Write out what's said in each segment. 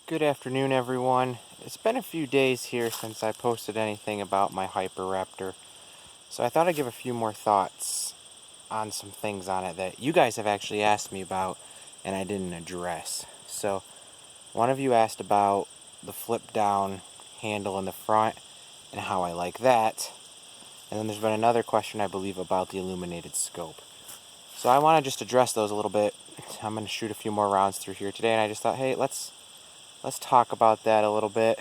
Good afternoon, everyone. It's been a few days here since I posted anything about my Raptor, so I thought I'd give a few more thoughts on some things on it that you guys have actually asked me about and I didn't address. So, one of you asked about the flip down handle in the front and how I like that, and then there's been another question, I believe, about the illuminated scope. So I want to just address those a little bit. I'm going to shoot a few more rounds through here today, and I just thought, hey, let's talk about that a little bit.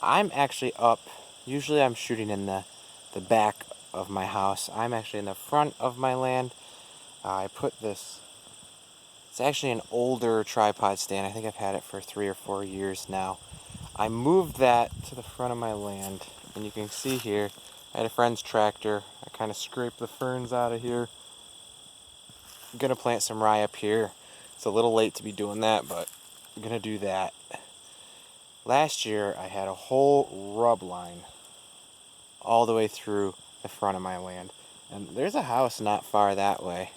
I'm actually up, usually I'm shooting in the back of my house. I'm actually in the front of my land. I put this, it's actually an older tripod stand. I think I've had it for 3 or 4 years now. I moved that to the front of my land, and you can see here, I had a friend's tractor. I kind of scraped the ferns out of here. I'm going to plant some rye up here. It's a little late to be doing that, but I'm going to do that. Last year, I had a whole rub line all the way through the front of my land. And there's a house not far that way,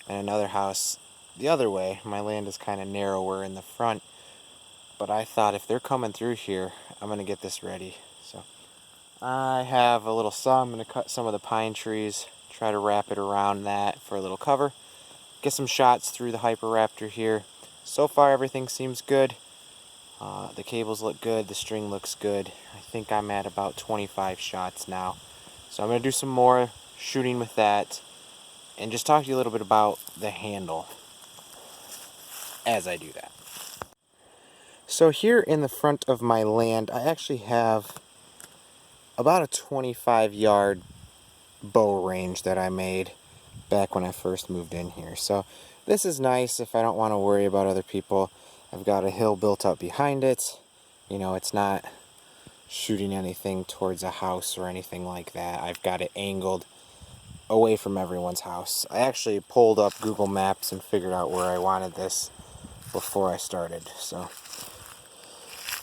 and another house the other way. My land is kind of narrower in the front, but I thought if they're coming through here, I'm going to get this ready. So I have a little saw. I'm going to cut some of the pine trees, try to wrap it around that for a little cover. Get some shots through the Raptor here. So far, everything seems good. The cables look good, the string looks good. I think I'm at about 25 shots now. So I'm going to do some more shooting with that and just talk to you a little bit about the handle as I do that. So here in the front of my land, I actually have about a 25-yard bow range that I made back when I first moved in here. So this is nice if I don't want to worry about other people. I've got a hill built up behind it. You know, it's not shooting anything towards a house or anything like that. I've got it angled away from everyone's house. I actually pulled up Google Maps and figured out where I wanted this before I started. So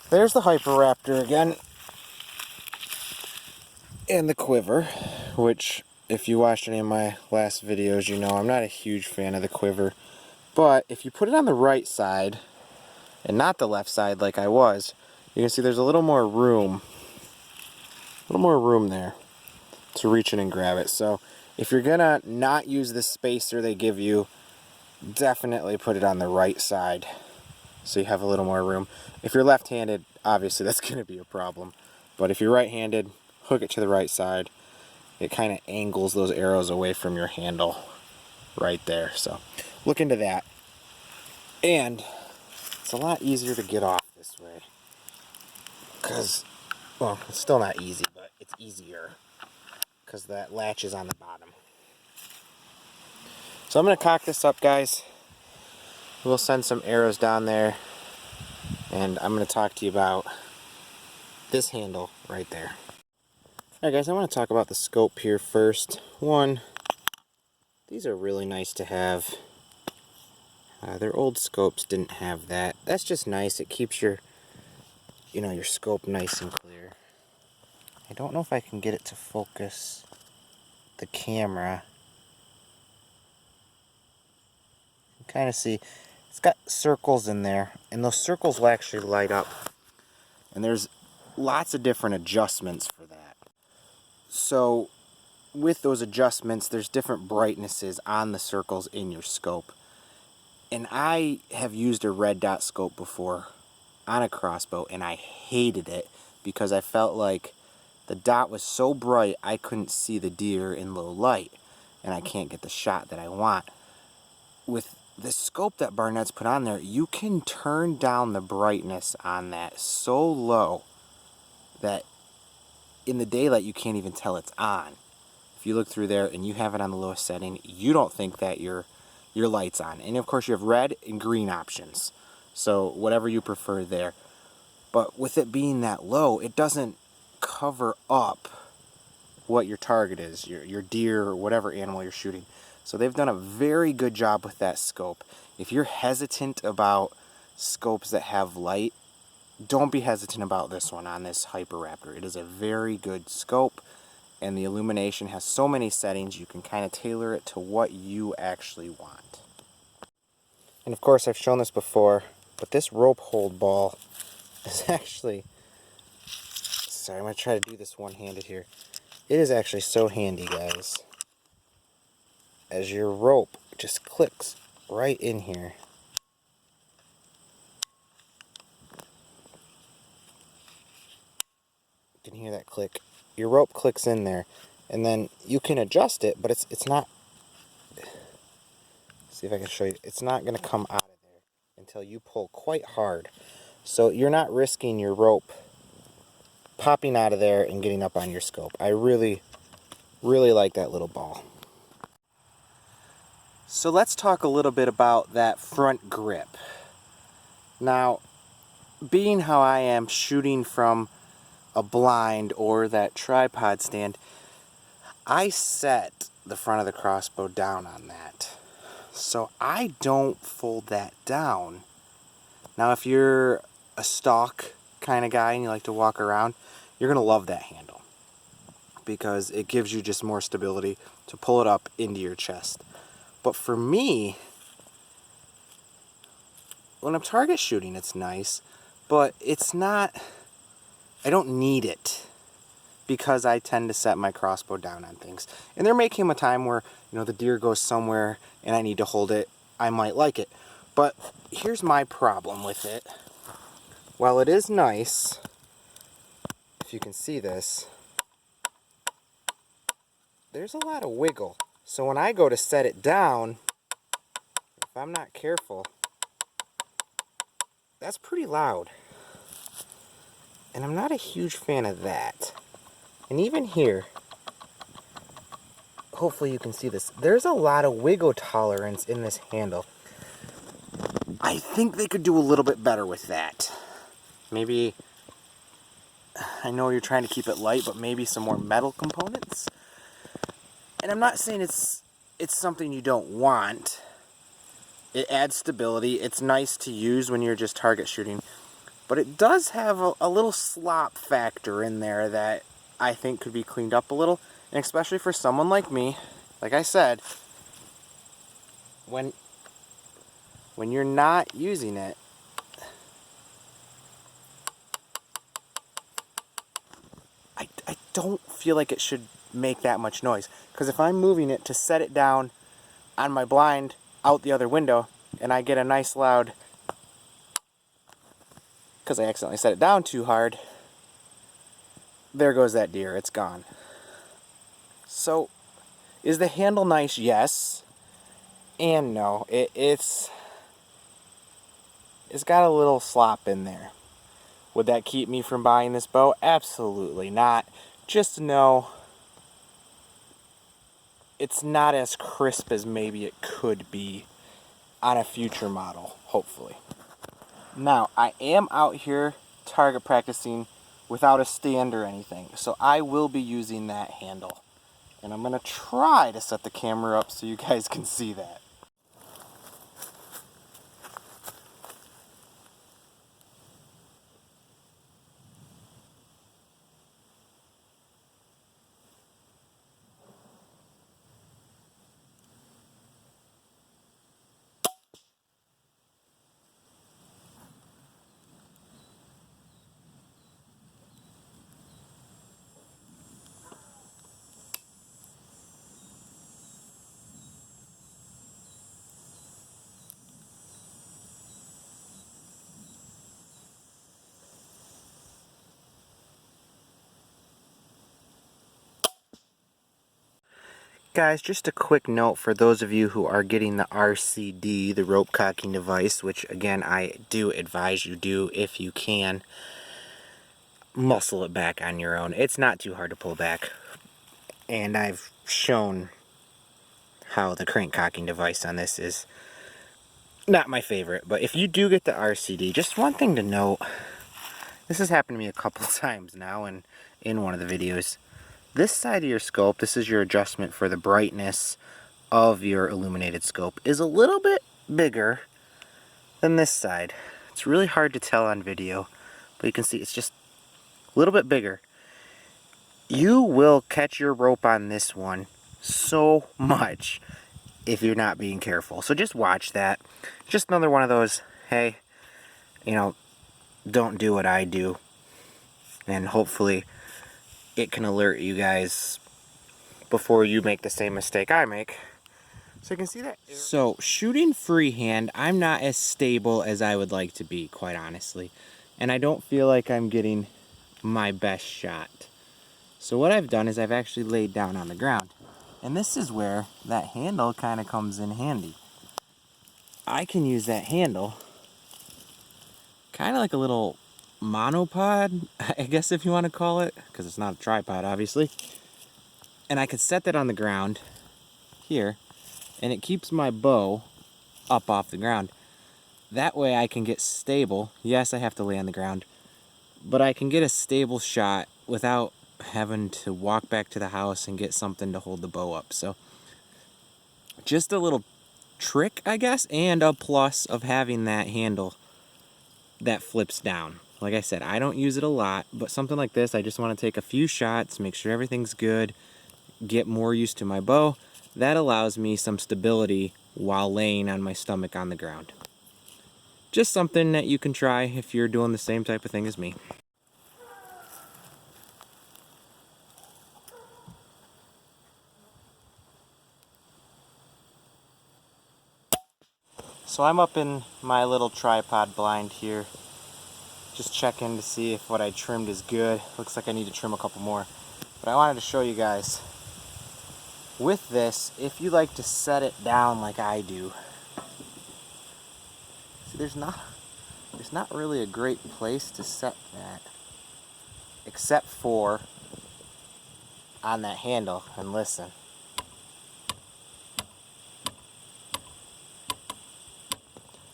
there's the Raptor again. And the Quiver, which if you watched any of my last videos, you know I'm not a huge fan of the Quiver. But if you put it on the right side and not the left side like I was, you can see there's a little more room there to reach in and grab it. So if you're gonna not use the spacer they give you, definitely put it on the right side so you have a little more room. If you're left-handed, obviously that's gonna be a problem. But if you're right-handed, hook it to the right side. It kind of angles those arrows away from your handle right there. So look into that. And it's a lot easier to get off this way. Because, well, it's still not easy, but it's easier. Because that latch is on the bottom. So I'm going to cock this up, guys. We'll send some arrows down there. And I'm going to talk to you about this handle right there. Alright guys, I want to talk about the scope here first. One, these are really nice to have. Their old scopes didn't have that. That's just nice. It keeps your, your scope nice and clear. I don't know if I can get it to focus the camera. You can kind of see it's got circles in there, and those circles will actually light up. And there's lots of different adjustments for that. So with those adjustments, there's different brightnesses on the circles in your scope. And I have used a red dot scope before on a crossbow, and I hated it because I felt like the dot was so bright I couldn't see the deer in low light, and I can't get the shot that I want. With the scope that Barnett's put on there, you can turn down the brightness on that so low that in the daylight you can't even tell it's on. If you look through there and you have it on the lowest setting, you don't think that your light's on. And of course you have red and green options, so whatever you prefer there. But with it being that low, it doesn't cover up what your target is, your deer or whatever animal you're shooting. So they've done a very good job with that scope. If you're hesitant about scopes that have light, don't be hesitant about this one on this Raptor. It is a very good scope, and the illumination has so many settings you can kind of tailor it to what you actually want. And of course I've shown this before, but this rope hold ball is actually, sorry, I'm going to try to do this one-handed here. It is actually so handy, guys, as your rope just clicks right in here. You can hear that click. Your rope clicks in there, and then you can adjust it, but it's not, see if I can show you, it's not going to come out of there until you pull quite hard. So you're not risking your rope popping out of there and getting up on your scope. I really, really like that little ball. So let's talk a little bit about that front grip. Now, being how I am shooting from a blind or that tripod stand, I set the front of the crossbow down on that. So I don't fold that down. Now if you're a stock kind of guy and you like to walk around, you're going to love that handle because it gives you just more stability to pull it up into your chest. But for me, when I'm target shooting, it's nice, but it's not, I don't need it because I tend to set my crossbow down on things. And there may come a time where, you know, the deer goes somewhere and I need to hold it. I might like it. But here's my problem with it. While it is nice, if you can see this, there's a lot of wiggle. So when I go to set it down, if I'm not careful, that's pretty loud. And I'm not a huge fan of that. And even here, hopefully you can see this, there's a lot of wiggle tolerance in this handle. I think they could do a little bit better with that. Maybe, I know you're trying to keep it light, but maybe some more metal components. And I'm not saying it's something you don't want. It adds stability. It's nice to use when you're just target shooting. But it does have a little slop factor in there that I think could be cleaned up a little. And especially for someone like me, like I said, when you're not using it, I don't feel like it should make that much noise. Because if I'm moving it to set it down on my blind out the other window, and I get a nice loud, because I accidentally set it down too hard, there goes that deer, it's gone. So, is the handle nice? Yes. And no. It's got a little slop in there. Would that keep me from buying this bow? Absolutely not. Just know it's not as crisp as maybe it could be on a future model, hopefully. Now, I am out here target practicing without a stand or anything, so I will be using that handle. And I'm going to try to set the camera up so you guys can see that. Guys, just a quick note for those of you who are getting the RCD, the rope cocking device, which again I do advise you do if you can. Muscle it back on your own. It's not too hard to pull back. And I've shown how the crank cocking device on this is not my favorite. But if you do get the RCD, just one thing to note, this has happened to me a couple times now and in one of the videos. This side of your scope, this is your adjustment for the brightness of your illuminated scope, is a little bit bigger than this side. It's really hard to tell on video, but you can see it's just a little bit bigger. You will catch your rope on this one so much if you're not being careful. So just watch that. Just another one of those, hey, you know, don't do what I do. And hopefully it can alert you guys before you make the same mistake I make. So you can see that. So shooting freehand, I'm not as stable as I would like to be, quite honestly. And I don't feel like I'm getting my best shot. So what I've done is I've actually laid down on the ground. And this is where that handle kind of comes in handy. I can use that handle kind of like a little monopod, I guess if you want to call it, because it's not a tripod, obviously. And I could set that on the ground here, and it keeps my bow up off the ground. That way I can get stable. Yes, I have to lay on the ground, but I can get a stable shot without having to walk back to the house and get something to hold the bow up. So just a little trick, I guess, and a plus of having that handle that flips down. Like I said, I don't use it a lot, but something like this, I just want to take a few shots, make sure everything's good, get more used to my bow. That allows me some stability while laying on my stomach on the ground. Just something that you can try if you're doing the same type of thing as me. So I'm up in my little tripod blind here, just checking to see if what I trimmed is good. Looks like I need to trim a couple more. But I wanted to show you guys, with this, if you like to set it down like I do, see there's not really a great place to set that, except for on that handle. And listen.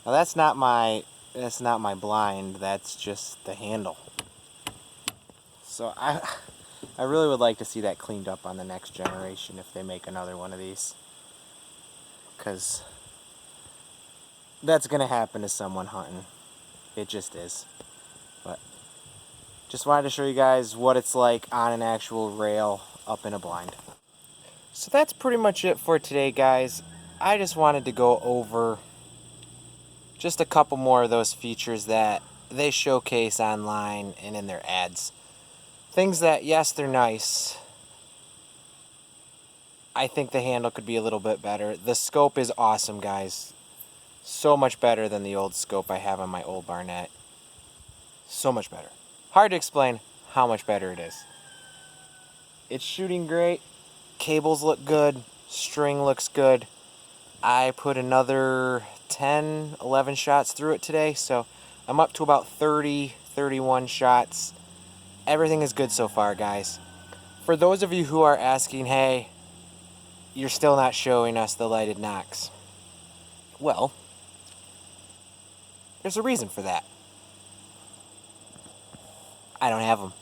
Now that's not my blind, that's just the handle. So I really would like to see that cleaned up on the next generation if they make another one of these. Because that's going to happen to someone hunting. It just is. But just wanted to show you guys what it's like on an actual rail up in a blind. So that's pretty much it for today, guys. I just wanted to go over just a couple more of those features that they showcase online and in their ads. Things that, yes, they're nice. I think the handle could be a little bit better. The scope is awesome, guys. So much better than the old scope I have on my old Barnett. So much better. Hard to explain how much better it is. It's shooting great. Cables look good. String looks good. I put another 10, 11 shots through it today, so I'm up to about 30, 31 shots. Everything is good so far, guys. For those of you who are asking, hey, you're still not showing us the lighted nocks. Well, there's a reason for that. I don't have them.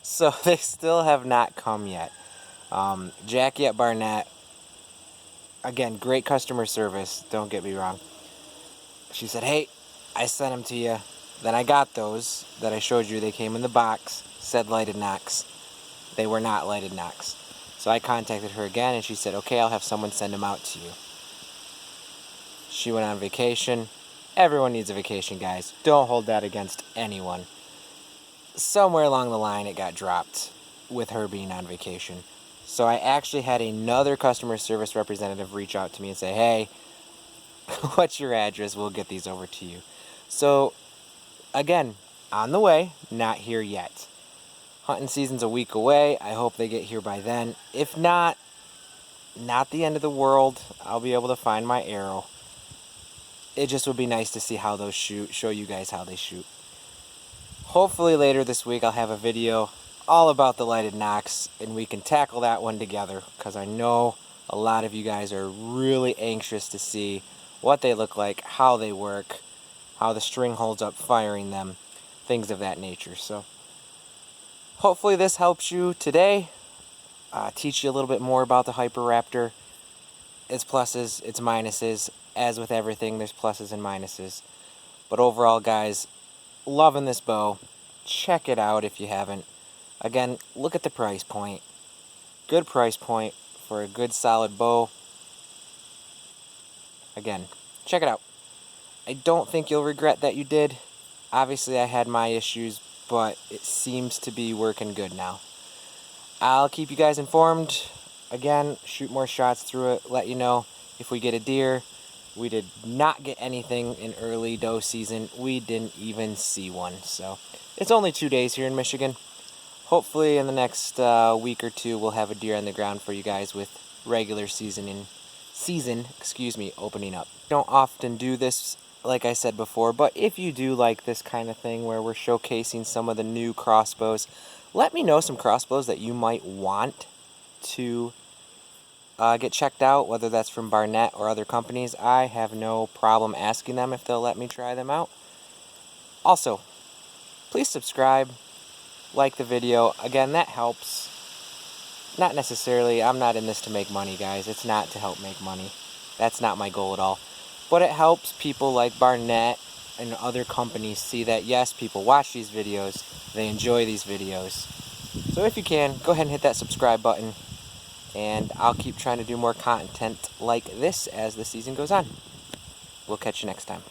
So they still have not come yet. Jackie at Barnett, again, great customer service, don't get me wrong. She said, hey, I sent them to you. Then I got those that I showed you. They came in the box, said lighted nocks. They were not lighted nocks. So I contacted her again, and she said, okay, I'll have someone send them out to you. She went on vacation. Everyone needs a vacation, guys. Don't hold that against anyone. Somewhere along the line, it got dropped with her being on vacation. So I actually had another customer service representative reach out to me and say, hey, what's your address? We'll get these over to you. So, again, on the way, not here yet. Hunting season's a week away. I hope they get here by then. If not the end of the world. I'll be able to find my arrow. It just would be nice to see how those shoot, show you guys how they shoot. Hopefully later this week I'll have a video all about the lighted nocks and we can tackle that one together, because I know a lot of you guys are really anxious to see what they look like, how they work, how the string holds up firing them, things of that nature. So hopefully this helps you today, teach you a little bit more about the Hyper Raptor, its pluses, its minuses. As with everything, there's pluses and minuses. But overall, guys, loving this bow. Check it out if you haven't. Again, look at the price point. Good price point for a good solid bow. Again, check it out. I don't think you'll regret that you did. Obviously I had my issues, but it seems to be working good now. I'll keep you guys informed. Again, shoot more shots through it, let you know if we get a deer. We did not get anything in early doe season. We didn't even see one. So it's only 2 days here in Michigan. Hopefully in the next week or two we'll have a deer on the ground for you guys with regular season opening up. Don't often do this, like I said before, but if you do like this kind of thing where we're showcasing some of the new crossbows, let me know some crossbows that you might want to get checked out, whether that's from Barnett or other companies. I have no problem asking them if they'll let me try them out. Also, please subscribe, like the video. Again, that helps. Not necessarily, I'm not in this to make money, guys. It's not to help make money. That's not my goal at all. But it helps people like Barnett and other companies see that, yes, people watch these videos, they enjoy these videos. So if you can, go ahead and hit that subscribe button, and I'll keep trying to do more content like this as the season goes on. We'll catch you next time.